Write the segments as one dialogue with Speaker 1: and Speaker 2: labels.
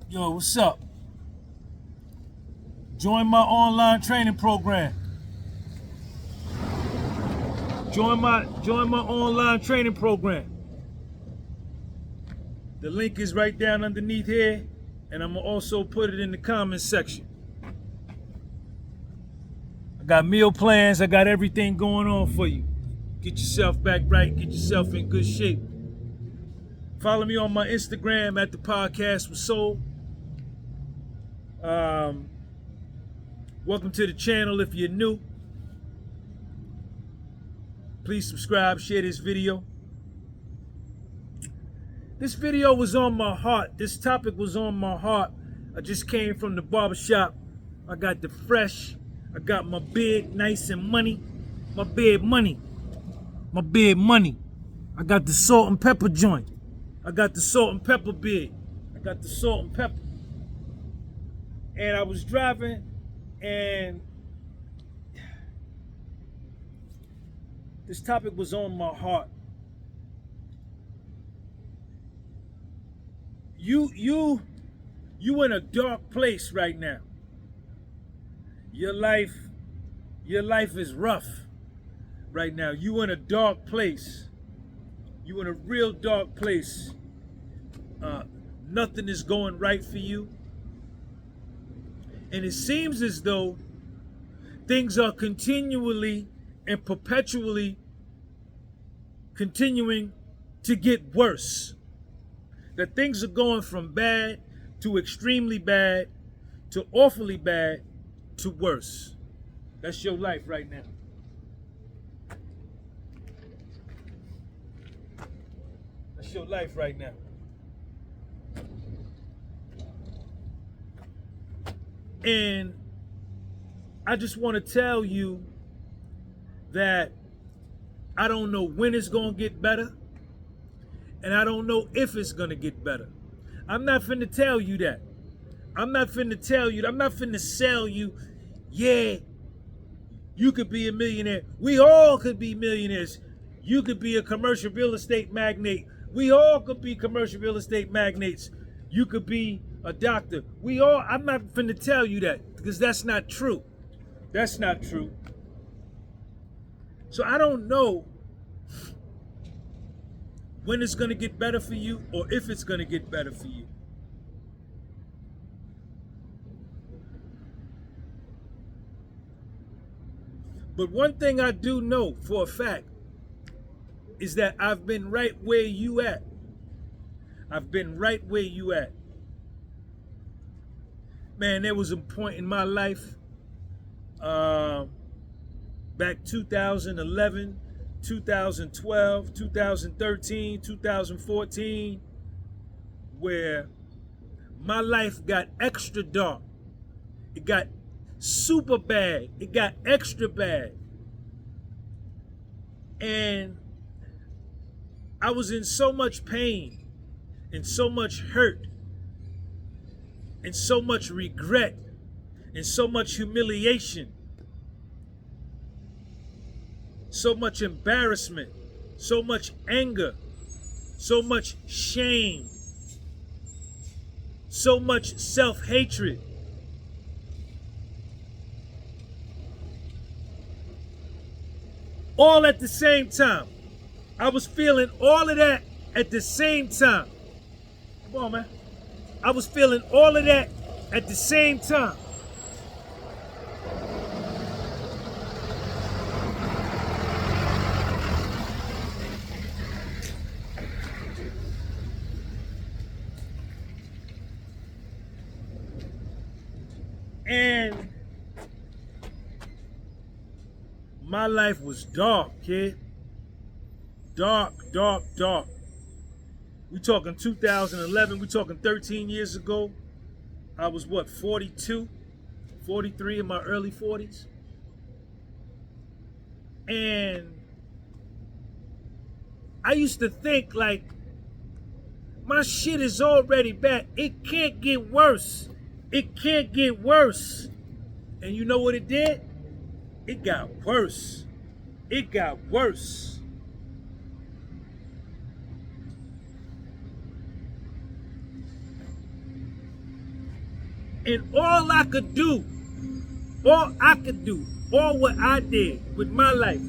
Speaker 1: Yo, what's up? Join my online training program. Join my online training program. The link is right down underneath here, and I'm gonna also put it in the comments section. I got meal plans, I got everything going on for you. Get yourself back right, get yourself in good shape. Follow me on my Instagram at the Podcast with Soul. Welcome to the channel if you're new. Please subscribe, share this video. This video was on my heart. This topic was on my heart. I just came from the barbershop. I got the fresh. I got my beard nice and money. My beard money. My beard money. I got the salt and pepper joint. I got the salt and pepper beard. I got the salt and pepper. And I was driving and this topic was on my heart. You in a dark place right now. Your life is rough right now. You in a dark place. You in a real dark place. Nothing is going right for you. And it seems as though things are continually and perpetually continuing to get worse. That things are going from bad to extremely bad to awfully bad to worse. That's your life right now. That's your life right now. And I just want to tell you that I don't know when it's going to get better, and I don't know if it's going to get better. I'm not finna tell you that. I'm not finna tell you. I'm not finna sell you, yeah, you could be a millionaire. We all could be millionaires. You could be a commercial real estate magnate. We all could be commercial real estate magnates. You could be a doctor. I'm not finna tell you that because that's not true. That's not true. So I don't know when it's gonna get better for you or if it's gonna get better for you. But one thing I do know for a fact is that I've been right where you at. I've been right where you at. Man, there was a point in my life, back 2011, 2012, 2013, 2014, where my life got extra dark. It got super bad. It got extra bad. And I was in so much pain and so much hurt and so much regret and so much humiliation, so much embarrassment, so much anger, so much shame, so much self-hatred. All at the same time. I was feeling all of that at the same time. Come on, man. I was feeling all of that at the same time. And my life was dark, kid. Dark, dark, dark. We talking 2011, we talking 13 years ago. I was what, 42, 43 in my early 40s. And I used to think like, my shit is already bad. It can't get worse. It can't get worse. And you know what it did? It got worse. It got worse. And all I could do, all what I did with my life,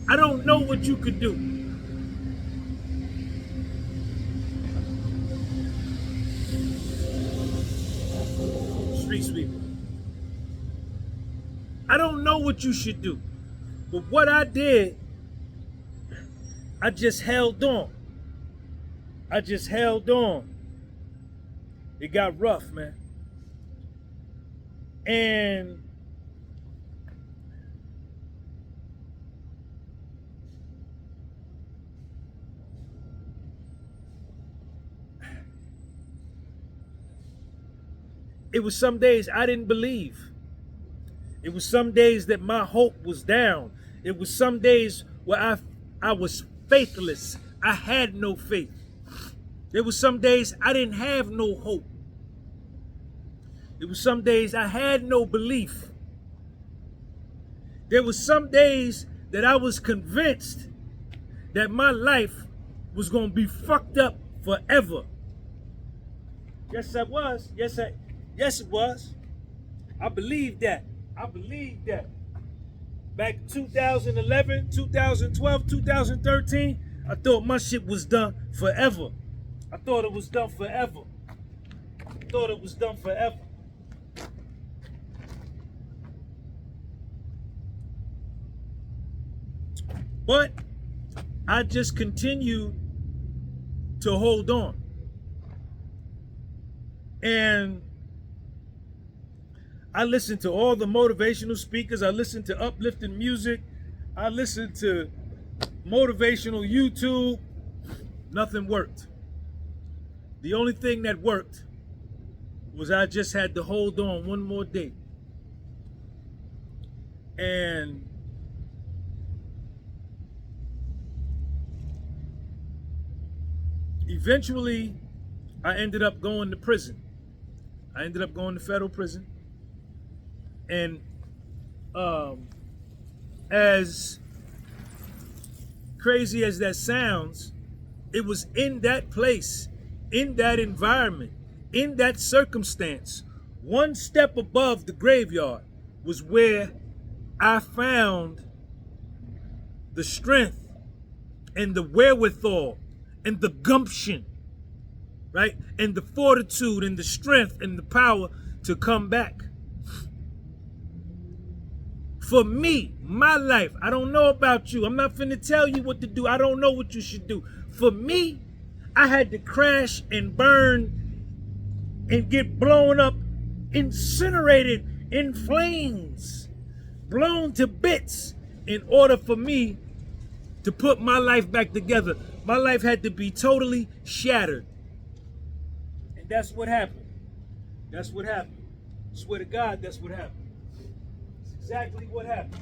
Speaker 1: I don't know what you could do. Street sweeper. I don't know what you should do. But what I did, I just held on. I just held on. It got rough, man. And it was some days I didn't believe. It was some days that my hope was down. It was some days where I was faithless. I had no faith. There was some days I didn't have no hope. There was some days I had no belief. There was some days that I was convinced that my life was going to be fucked up forever. Yes, I was. Yes, it was. I believed that. I believed that. Back in 2011, 2012, 2013, I thought my shit was done forever. I thought it was done forever. I thought it was done forever. But I just continued to hold on. And I listened to all the motivational speakers. I listened to uplifting music. I listened to motivational YouTube. Nothing worked. The only thing that worked was I just had to hold on one more day. And eventually, I ended up going to prison. I ended up going to federal prison. And as crazy as that sounds, it was in that place, in that environment, in that circumstance, one step above the graveyard was where I found the strength and the wherewithal and the gumption, right? And the fortitude and the strength and the power to come back. For me, my life, I don't know about you. I'm not finna tell you what to do. I don't know what you should do. For me, I had to crash and burn and get blown up, incinerated in flames, blown to bits in order for me to put my life back together. My life had to be totally shattered. And that's what happened. That's what happened. I swear to God, that's what happened. Exactly what happened.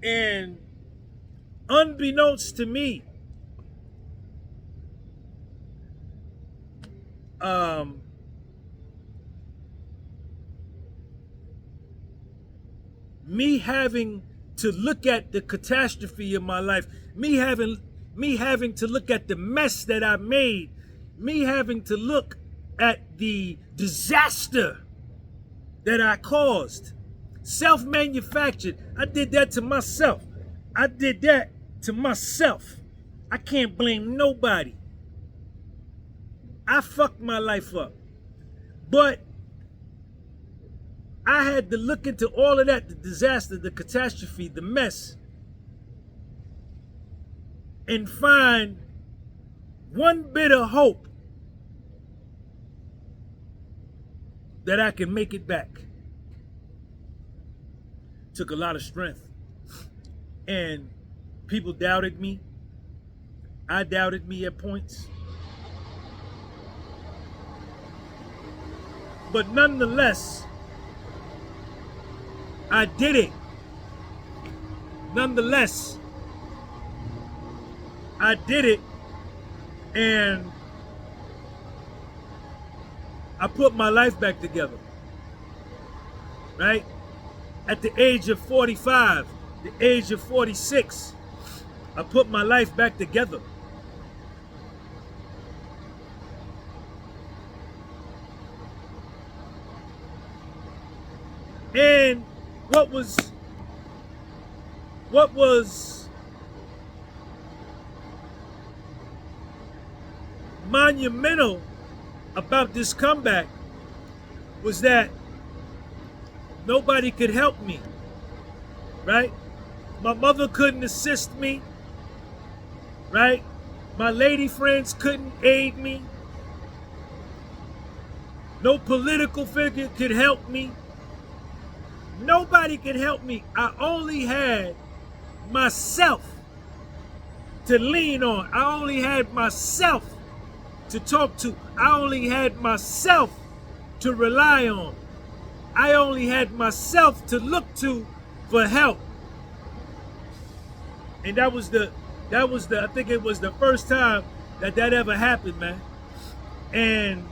Speaker 1: And unbeknownst to me, me having to look at the catastrophe of my life, me having to look at the mess that I made, me having to look at the disaster that I caused, self-manufactured. I did that to myself. I did that to myself. I can't blame nobody. I fucked my life up. But I had to look into all of that, the disaster, the catastrophe, the mess, and find one bit of hope that I can make it back. Took a lot of strength. And people doubted me. I doubted me at points. But nonetheless, I did it. Nonetheless, I did it, and I put my life back together, right? At the age of 45, the age of 46, I put my life back together. And what was monumental about this comeback was that nobody could help me, right? My mother couldn't assist me, right? My lady friends couldn't aid me. No political figure could help me. Nobody could help me. I only had myself to lean on. I only had myself to talk to. I only had myself to rely on. I only had myself to look to for help. And that was the I think it was the first time that ever happened, man. And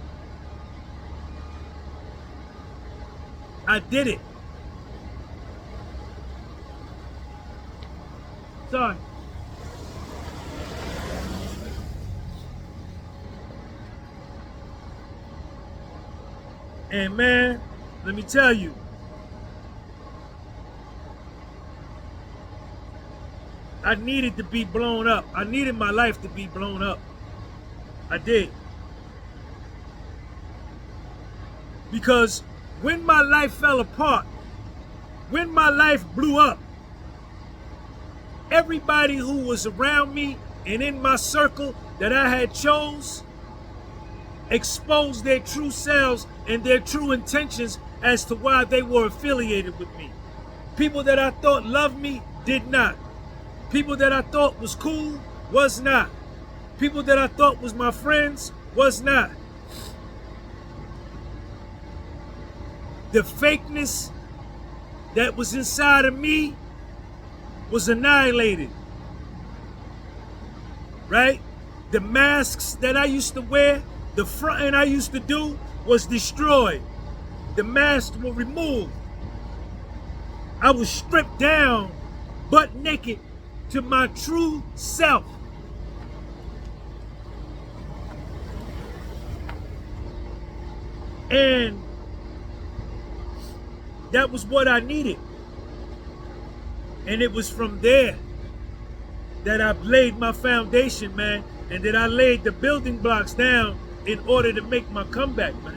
Speaker 1: I did it. Sorry. And man, let me tell you, I needed to be blown up. I needed my life to be blown up. I did. Because when my life fell apart, when my life blew up, everybody who was around me and in my circle that I had chose exposed their true selves and their true intentions as to why they were affiliated with me. People that I thought loved me did not. People that I thought was cool was not. People that I thought was my friends was not. The fakeness that was inside of me was annihilated, right? The masks that I used to wear, the fronting I used to do was destroyed. The masks were removed. I was stripped down, butt naked, to my true self. And that was what I needed. And it was from there that I laid my foundation, man, and that I laid the building blocks down in order to make my comeback, man.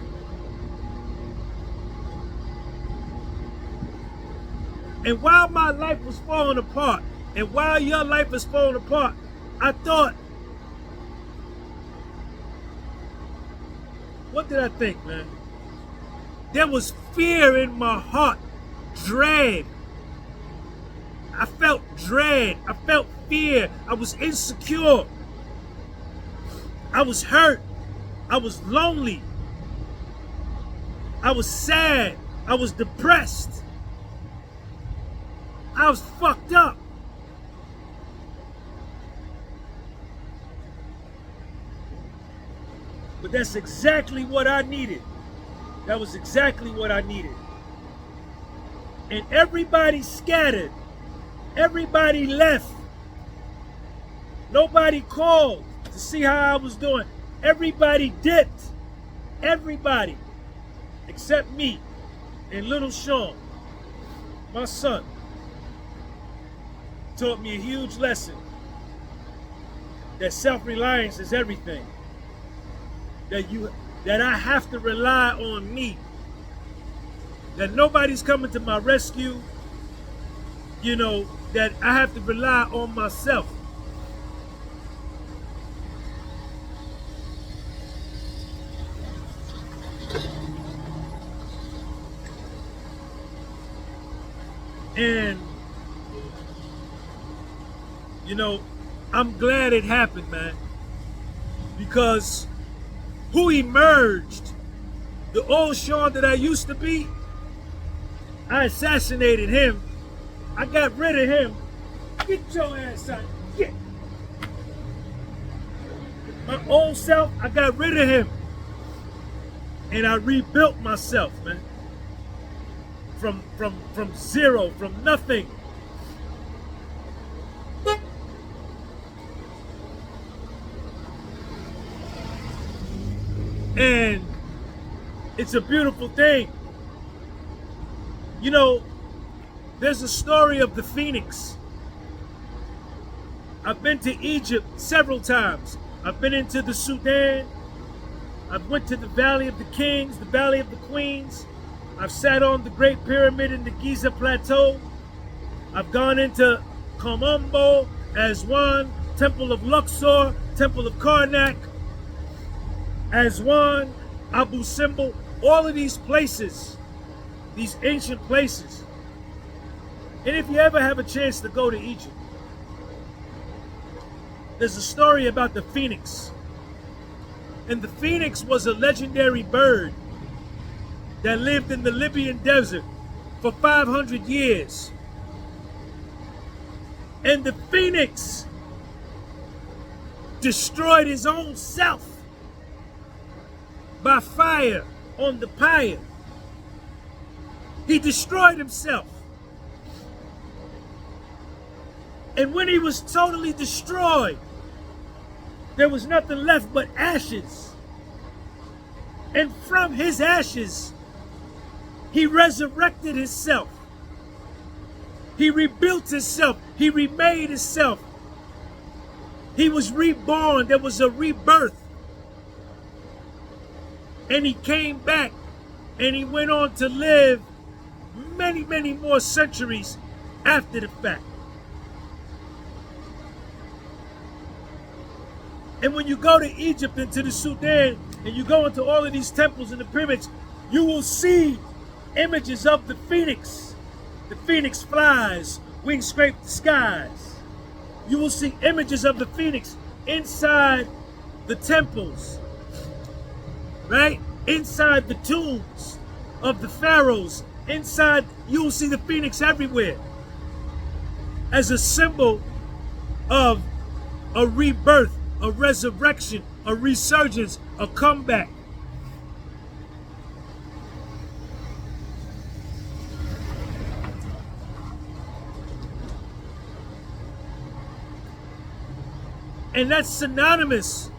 Speaker 1: And while my life was falling apart, and while your life is falling apart, I thought, what did I think, man? There was fear in my heart, dread. I felt dread. I felt fear. I was insecure. I was hurt. I was lonely. I was sad. I was depressed. I was fucked up. But that's exactly what I needed. That was exactly what I needed. And everybody scattered. Everybody left. Nobody called to see how I was doing. Everybody dipped. Everybody. Except me and little Sean, my son, taught me a huge lesson. That self-reliance is everything. That I have to rely on me. That nobody's coming to my rescue. You know, that I have to rely on myself. And, you know, I'm glad it happened, man. Because who emerged, the old Sean that I used to be, I assassinated him. I got rid of him. Get your ass out. Get. My old self, I got rid of him. And I rebuilt myself, man. From zero, from nothing. And it's a beautiful thing. You know, there's a story of the phoenix. I've been to Egypt several times. I've been into the Sudan. I've went to the Valley of the Kings, the Valley of the Queens. I've sat on the Great Pyramid in the Giza Plateau. I've gone into Komombo, Aswan, Temple of Luxor, Temple of Karnak, Aswan, Abu Simbel, all of these places, these ancient places. And if you ever have a chance to go to Egypt, there's a story about the phoenix. And the phoenix was a legendary bird that lived in the Libyan desert for 500 years. And the phoenix destroyed his own self by fire on the pyre. He destroyed himself. And when he was totally destroyed, there was nothing left but ashes. And from his ashes, he resurrected himself. He rebuilt himself. He remade himself. He was reborn. There was a rebirth. And he came back and he went on to live many, many more centuries after the fact. And when you go to Egypt and to the Sudan, and you go into all of these temples and the pyramids, you will see images of the phoenix. The phoenix flies, wings scrape the skies. You will see images of the phoenix inside the temples, right? Inside the tombs of the pharaohs. Inside, you will see the phoenix everywhere as a symbol of a rebirth, a resurrection, a resurgence, a comeback. And that's synonymous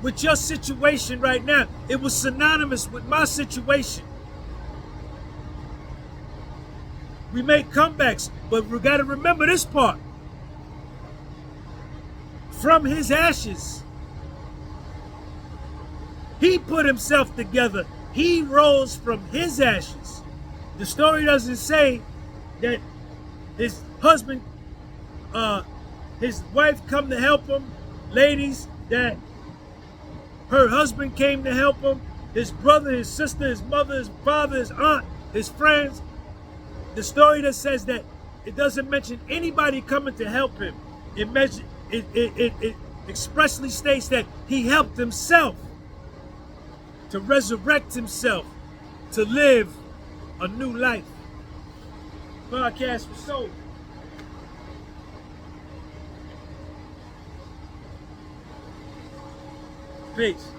Speaker 1: with your situation right now. It was synonymous with my situation. We make comebacks, but we got to remember this part. From his ashes, he put himself together. He rose from his ashes. The story doesn't say that his husband, his wife come to help him. Ladies, that her husband came to help him. His brother, his sister, his mother, his father, his aunt, his friends. The story that says that it doesn't mention anybody coming to help him. It expressly states that he helped himself to resurrect himself, to live a new life. Podcast for Soul. Peace.